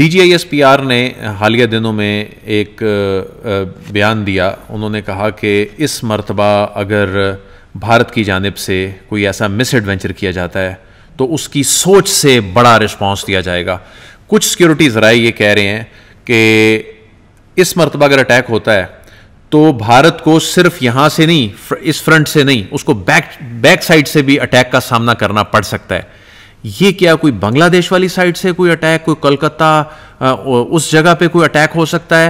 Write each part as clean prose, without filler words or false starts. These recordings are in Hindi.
DGISPR ने हालिया दिनों में एक बयान दिया। उन्होंने कहा कि इस मर्तबा अगर भारत की जानिब से कोई ऐसा मिस एडवेंचर किया जाता है तो उसकी सोच से बड़ा रिस्पांस दिया जाएगा। कुछ सिक्योरिटी ज़राए ये कह रहे हैं कि इस मर्तबा अगर अटैक होता है तो भारत को सिर्फ यहाँ से नहीं, इस फ्रंट से नहीं, उसको बैक साइड से भी अटैक का सामना करना पड़ सकता है। ये क्या कोई बांग्लादेश वाली साइड से कोई अटैक, कोई कोलकाता उस जगह पे कोई अटैक हो सकता है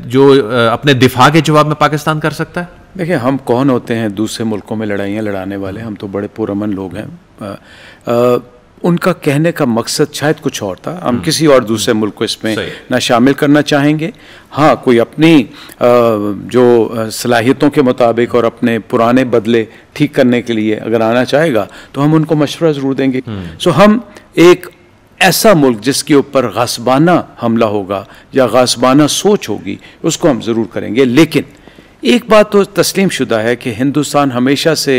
जो अपने दिफा के जवाब में पाकिस्तान कर सकता है? देखिए, हम कौन होते हैं दूसरे मुल्कों में लड़ाइयाँ लड़ाने वाले? हम तो बड़े पुरअमन लोग हैं। उनका कहने का मकसद शायद कुछ और था। हम किसी और दूसरे मुल्क को इसमें ना शामिल करना चाहेंगे। हाँ, कोई अपनी जो सलाहियतों के मुताबिक और अपने पुराने बदले ठीक करने के लिए अगर आना चाहेगा तो हम उनको मशवरा ज़रूर देंगे। सो हम एक ऐसा मुल्क जिसके ऊपर गासबाना हमला होगा या गासबाना सोच होगी उसको हम ज़रूर करेंगे। लेकिन एक बात तो तस्लीम शुदा है कि हिंदुस्तान हमेशा से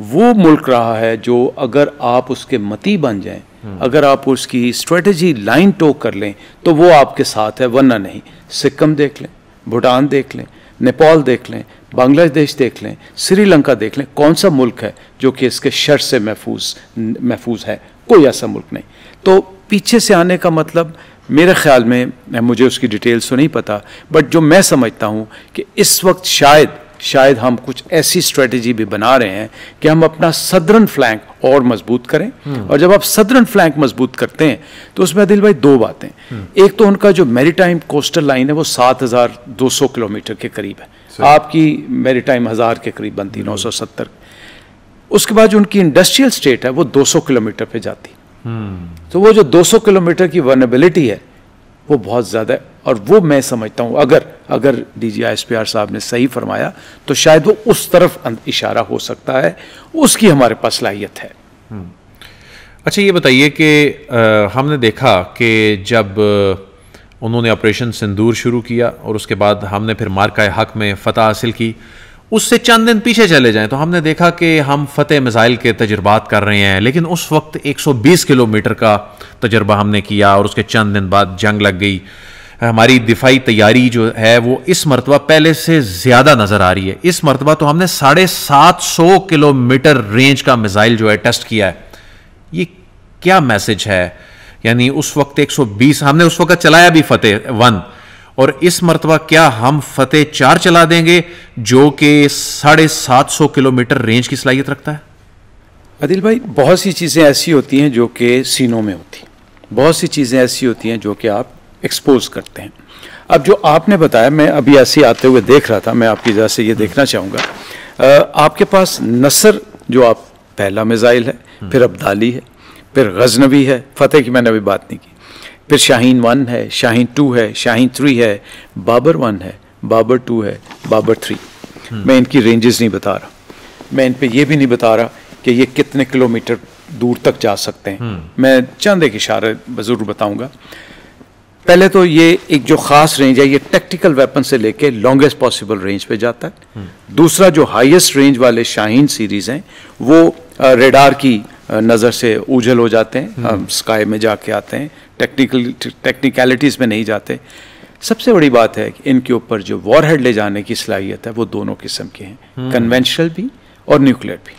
वो मुल्क रहा है जो अगर आप उसके मती बन जाएं, अगर आप उसकी स्ट्रेटजी लाइन टोक कर लें तो वो आपके साथ है, वरना नहीं। सिक्किम देख लें, भूटान देख लें, नेपाल देख लें, बांग्लादेश देख लें, श्रीलंका देख लें, कौन सा मुल्क है जो कि इसके शर से महफूज है? कोई ऐसा मुल्क नहीं। तो पीछे से आने का मतलब मेरे ख्याल में, मुझे उसकी डिटेल्स तो नहीं पता, बट जो मैं समझता हूँ कि इस वक्त शायद हम कुछ ऐसी स्ट्रेटजी भी बना रहे हैं कि हम अपना सदर्न फ्लैंक और मजबूत करें। और जब आप सदर्न फ्लैंक मजबूत करते हैं तो उसमें आदिल भाई दो बातें। एक तो उनका जो मैरीटाइम कोस्टल लाइन है वो 7200 किलोमीटर के करीब है। आपकी मैरीटाइम 1000 के करीब बनती, 970। उसके बाद जो उनकी इंडस्ट्रियल स्टेट है वो 200 किलोमीटर पे जाती। तो वो जो 200 किलोमीटर की वल्नरेबिलिटी है वो बहुत ज़्यादा है। और वो मैं समझता हूँ अगर DGISPR साहब ने सही फरमाया तो शायद वो उस तरफ इशारा हो सकता है, उसकी हमारे पास सलाहियत है। अच्छा, ये बताइए कि हमने देखा कि जब उन्होंने ऑपरेशन सिंदूर शुरू किया और उसके बाद हमने फिर मार्का हक में फ़तह हासिल की, उससे चंद दिन पीछे चले जाएं तो हमने देखा कि हम फतेह मिसाइल के तजुर्बात कर रहे हैं, लेकिन उस वक्त 120 किलोमीटर का तजुर्बा हमने किया और उसके चंद दिन बाद जंग लग गई। हमारी दिफाई तैयारी जो है वो इस मरतबा पहले से ज़्यादा नज़र आ रही है। इस मरतबा तो हमने 750 किलोमीटर रेंज का मिसाइल जो है टेस्ट किया है। ये क्या मैसेज है? यानी उस वक्त 120 हमने उस वक्त चलाया भी फतेह 1, और इस मरतबा क्या हम फतेह 4 चला देंगे जो कि 750 किलोमीटर रेंज की सलाहियत रखता है? आदिल भाई, बहुत सी चीज़ें ऐसी होती हैं जो कि सीनों में होती, बहुत सी चीज़ें ऐसी होती हैं जो कि आप एक्सपोज करते हैं। अब जो आपने बताया, मैं अभी ऐसे आते हुए देख रहा था, मैं आपकी वजह से ये देखना चाहूँगा। आपके पास नसर जो आप पहला मिसाइल है, फिर अब्दाली है, फिर गजनवी है, फतेह की मैंने अभी बात नहीं की, फिर शाहीन 1 है, शाहीन 2 है, शाहीन 3 है, बाबर 1 है, बाबर 2 है, बाबर 3। मैं इनकी रेंजेस नहीं बता रहा, मैं इन पे ये भी नहीं बता रहा कि ये कितने किलोमीटर दूर तक जा सकते हैं। मैं चंद एक इशारे ज़रूर बताऊंगा। पहले तो ये एक जो ख़ास रेंज है, ये टैक्टिकल वेपन से लेके लॉन्गेस्ट पॉसिबल रेंज पे जाता है। दूसरा, जो हाईएस्ट रेंज वाले शाहीन सीरीज़ हैं वो रेडार की नज़र से ओझल हो जाते हैं, स्काई में जाके आते हैं, टेक्निकलिटीज़ में नहीं जाते। सबसे बड़ी बात है कि इनके ऊपर जो वॉरहेड ले जाने की सलाहियत है वो दोनों किस्म के हैं, कन्वेंशनल भी और न्यूक्लियर भी।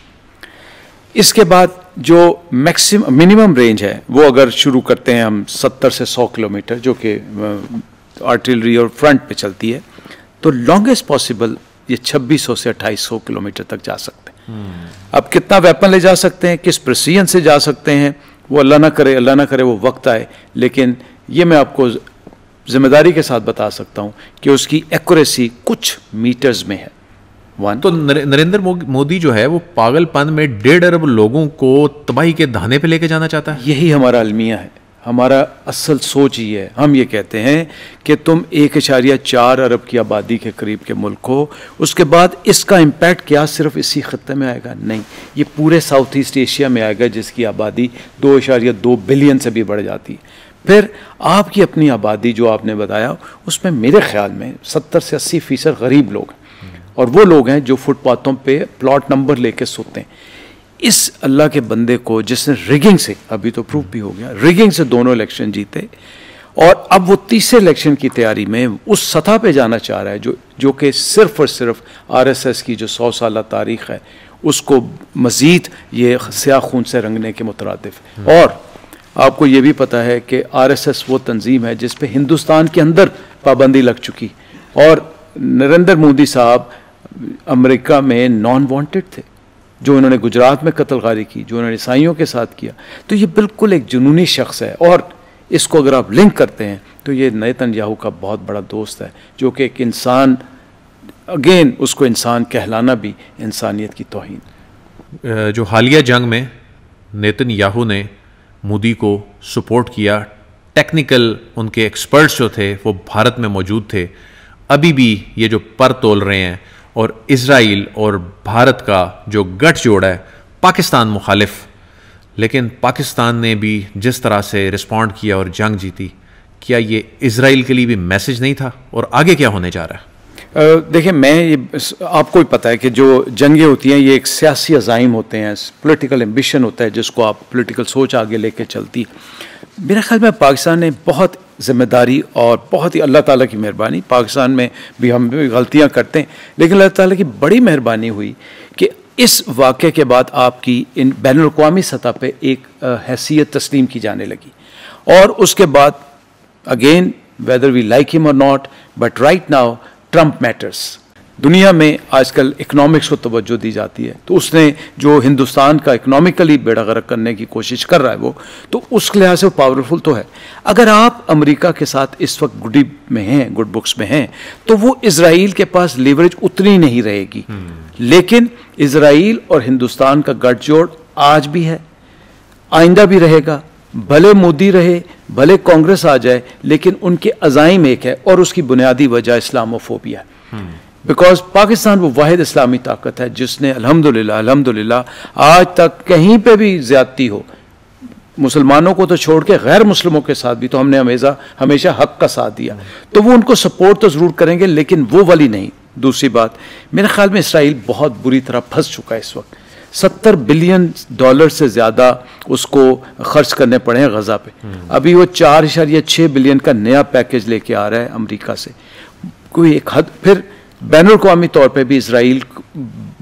इसके बाद जो मिनिमम रेंज है वो अगर शुरू करते हैं हम 70 से 100 किलोमीटर, जो कि आर्टिलरी और फ्रंट पे चलती है, तो लॉन्गेस्ट पॉसिबल ये 2600 से 2800 किलोमीटर तक जा सकते हैं। अब कितना वेपन ले जा सकते हैं, किस प्रिसीजन से जा सकते हैं, वो अल्लाह ना करे वो वक्त आए, लेकिन ये मैं आपको जिम्मेदारी के साथ बता सकता हूँ कि उसकी एक्यूरेसी कुछ मीटर्स में है। तो नरेंद्र मोदी जो है वो पागलपन में 1.5 अरब लोगों को तबाही के धाने पे लेके जाना चाहता है। यही हमारा अलमिया है, हमारा असल सोच ही है। हम ये कहते हैं कि तुम 1.4 अरब की आबादी के करीब के मुल्क हो, उसके बाद इसका इम्पैक्ट क्या सिर्फ इसी खत्ते में आएगा? नहीं, ये पूरे साउथ ईस्ट एशिया में आएगा जिसकी आबादी 2.2 बिलियन से भी बढ़ जाती है। फिर आपकी अपनी आबादी जो आपने बताया, उसमें मेरे ख्याल में 70 से 80% गरीब लोग हैं, और वो लोग हैं जो फुटपाथों पे प्लॉट नंबर लेके सोते हैं। इस अल्लाह के बंदे को जिसने रिगिंग से, अभी तो प्रूफ भी हो गया, रिगिंग से दोनों इलेक्शन जीते, और अब वो तीसरे इलेक्शन की तैयारी में उस सतह पे जाना चाह रहा है जो कि सिर्फ और सिर्फ आरएसएस की जो 100 साल तारीख है उसको मज़ीद ये स्याह खून से रंगने के मुतरादिफ। और आपको ये भी पता है कि आरएसएस वो तंजीम है जिस पे हिंदुस्तान के अंदर पाबंदी लग चुकी, और नरेंद्र मोदी साहब अमेरिका में नॉन वांटेड थे, जो इन्होंने गुजरात में कत्लगारी की, जो इन्होंने ईसाइयों के साथ किया। तो ये बिल्कुल एक जुनूनी शख्स है, और इसको अगर आप लिंक करते हैं तो ये नेतन्याहू का बहुत बड़ा दोस्त है, जो कि एक इंसान, अगेन उसको इंसान कहलाना भी इंसानियत की तौहीन। जो हालिया जंग में नेतन्याहू ने मोदी को सपोर्ट किया, टेक्निकल उनके एक्सपर्ट्स जो थे वो भारत में मौजूद थे, अभी भी ये जो पर तोल रहे हैं, और इजराइल और भारत का जो गठजोड़ है, पाकिस्तान मुखालिफ, लेकिन पाकिस्तान ने भी जिस तरह से रिस्पॉन्ड किया और जंग जीती, क्या ये इजराइल के लिए भी मैसेज नहीं था? और आगे क्या होने जा रहा है? देखिए, आपको भी पता है कि जो जंगें होती हैं ये एक सियासी अज़ाइम होते हैं, पॉलिटिकल एम्बिशन होता है जिसको आप पॉलिटिकल सोच आगे लेके चलती। मेरे ख्याल में पाकिस्तान ने बहुत ज़िम्मेदारी और बहुत ही अल्लाह ताला की मेहरबानी, पाकिस्तान में भी हम भी गलतियाँ करते हैं, लेकिन अल्लाह ताला की बड़ी मेहरबानी हुई कि इस वाक़े के बाद आपकी इन बैनुल-अक़वामी सतह पे एक हैसियत तस्लीम की जाने लगी। और उसके बाद again, whether we like him और not, but right now Trump matters. दुनिया में आजकल इकोनॉमिक्स को तवज्जो दी जाती है, तो उसने जो हिंदुस्तान का इकोनॉमिकली बेड़ा गर्क करने की कोशिश कर रहा है वो, तो उस लिहाज से वो पावरफुल तो है। अगर आप अमेरिका के साथ इस वक्त गुडी में हैं, गुड बुक्स में हैं, तो वो इजराइल के पास लीवरेज उतनी नहीं रहेगी। लेकिन इजराइल और हिंदुस्तान का गठजोड़ आज भी है, आइंदा भी रहेगा। भले मोदी रहे, भले कांग्रेस आ जाए, लेकिन उनके अज़ाइम एक है, और उसकी बुनियादी वजह इस्लामोफोबिया है। बिकॉज पाकिस्तान वो वाहिद इस्लामी ताकत है जिसने अल्हम्दुलिल्लाह आज तक कहीं पे भी ज्यादती हो, मुसलमानों को तो छोड़ के गैर मुस्लिमों के साथ भी तो हमने हमेशा हक का साथ दिया। तो वो उनको सपोर्ट तो ज़रूर करेंगे, लेकिन वो वाली नहीं। दूसरी बात, मेरे ख्याल में इसराइल बहुत बुरी तरह फंस चुका है इस वक्त। $70 बिलियन से ज़्यादा उसको खर्च करने पड़े हैं गज़ा पे। अभी वो 4.6 बिलियन का नया पैकेज लेके आ रहा है अमेरिका से। कोई एक हद, फिर बैनुल-अक़वामी तौर पे भी इसराइल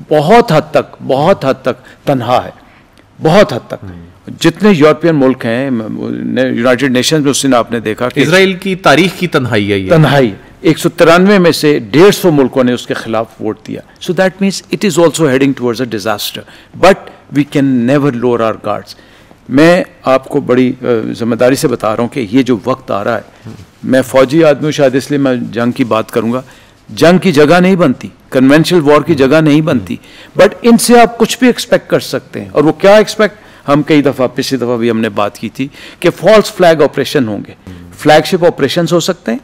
बहुत हद तक तन्हा है, बहुत हद तक। जितने यूरोपियन मुल्क हैं, यूनाइटेड नेशंस में उस दिन आपने देखा कि इसराइल की तारीख की तन्हाई है, तन्हाई 193 में से 150 मुल्कों ने उसके खिलाफ वोट दिया। So that means it is also heading towards a disaster, but we can never lower our guards. मैं आपको बड़ी जिम्मेदारी से बता रहा हूँ कि ये जो वक्त आ रहा है, मैं फौजी आदमी हूँ, शायद इसलिए मैं जंग की बात करूँगा। जंग की जगह नहीं बनती, कन्वेंशनल वॉर की जगह नहीं बनती, बट इनसे आप कुछ भी एक्सपेक्ट कर सकते हैं। और वो क्या एक्सपेक्ट, हम कई दफ़ा, पिछली दफ़ा भी हमने बात की थी कि फॉल्स फ्लैग ऑपरेशन होंगे, फ्लैगशिप ऑपरेशन हो सकते हैं।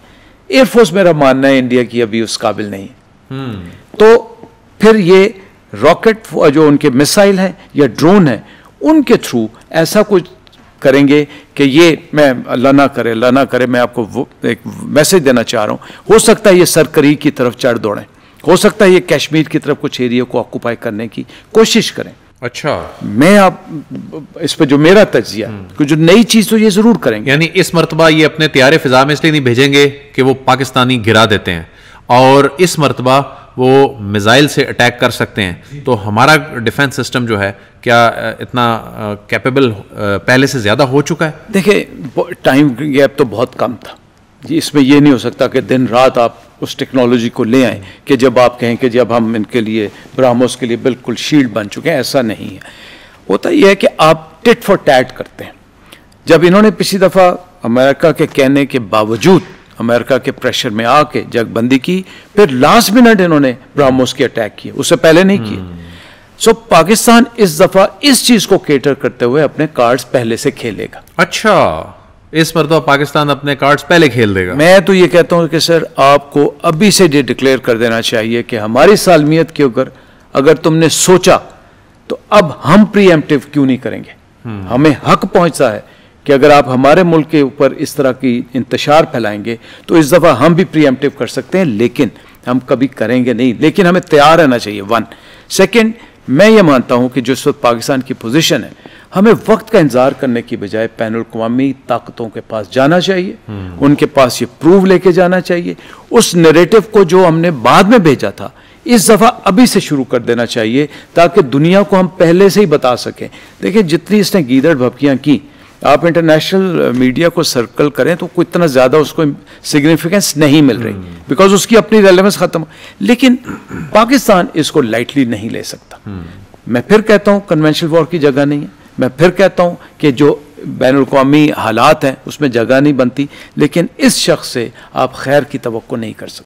एयरफोर्स, मेरा मानना है, इंडिया की अभी उस काबिल नहीं है। तो फिर ये रॉकेट जो उनके मिसाइल हैं या ड्रोन हैं, उनके थ्रू ऐसा कुछ करेंगे कि ये, मैं अल्लाह ना करे, मैं आपको एक मैसेज देना चाह रहा हूँ, हो सकता है ये सरकरी की तरफ चढ़ दौड़ें, हो सकता है ये कश्मीर की तरफ कुछ एरिया को ऑक्यूपाई करने की कोशिश करें। अच्छा, मैं आप इस पर जो मेरा तज्जिया, जो नई चीज तो ये जरूर करेंगे। यानी इस मरतबा ये अपने तैयारे फिजा में इसलिए नहीं भेजेंगे कि वो पाकिस्तानी गिरा देते हैं, और इस मरतबा वो मिसाइल से अटैक कर सकते हैं। तो हमारा डिफेंस सिस्टम जो है, क्या इतना कैपेबल पहले से ज़्यादा हो चुका है? देखिए, टाइम गैप तो बहुत कम था जी। इसमें ये नहीं हो सकता कि दिन रात आप उस टेक्नोलॉजी को ले आएँ कि जब आप कहें कि जब हम इनके लिए, ब्राह्मोस के लिए बिल्कुल शील्ड बन चुके हैं, ऐसा नहीं है। होता यह है कि आप टिट फॉर टैट करते हैं। जब इन्होंने पिछली दफ़ा अमेरिका के कहने के बावजूद, अमेरिका के प्रेशर में आके जंगबंदी की, फिर लास्ट मिनट इन्होंने ब्राह्मोस के अटैक किए, उससे पहले नहीं किए। सो पाकिस्तान इस दफ़ा इस चीज़ को केटर करते हुए अपने कार्ड्स पहले से खेलेगा। अच्छा, इस पर तो पाकिस्तान अपने कार्ड्स पहले खेल देगा। मैं तो ये कहता हूं कि सर, आपको अभी से ये डिक्लेयर कर देना चाहिए कि हमारी सालमियत के ऊपर अगर तुमने सोचा, तो अब हम प्रीएम्प्टिव क्यों नहीं करेंगे। हमें हक पहुंचता है कि अगर आप हमारे मुल्क के ऊपर इस तरह की इंतशार फैलाएंगे, तो इस दफ़ा हम भी प्रीएम्प्टिव कर सकते हैं, लेकिन हम कभी करेंगे नहीं। लेकिन हमें तैयार रहना चाहिए, 1। सेकेंड, मैं ये मानता हूं कि जो इस वक्त पाकिस्तान की पोजीशन है, हमें वक्त का इंतजार करने की बजाय बैनुल अक़वामी ताकतों के पास जाना चाहिए, उनके पास ये प्रूव लेके जाना चाहिए। उस नैरेटिव को जो हमने बाद में भेजा था, इस दफ़ा अभी से शुरू कर देना चाहिए ताकि दुनिया को हम पहले से ही बता सकें। देखिए, जितनी इसने गीदड़ भभकियाँ की, आप इंटरनेशनल मीडिया को सर्कल करें तो कोई इतना ज़्यादा उसको सिग्निफिकेंस नहीं मिल रही, बिकॉज उसकी अपनी रेलेवेंस ख़त्म। लेकिन पाकिस्तान इसको लाइटली नहीं ले सकता। मैं फिर कहता हूँ कन्वेंशनल वॉर की जगह नहीं है, मैं फिर कहता हूँ कि जो बैनुल अक़वामी हालात हैं उसमें जगह नहीं बनती, लेकिन इस शख्स से आप खैर की तवक्को नहीं कर सकते।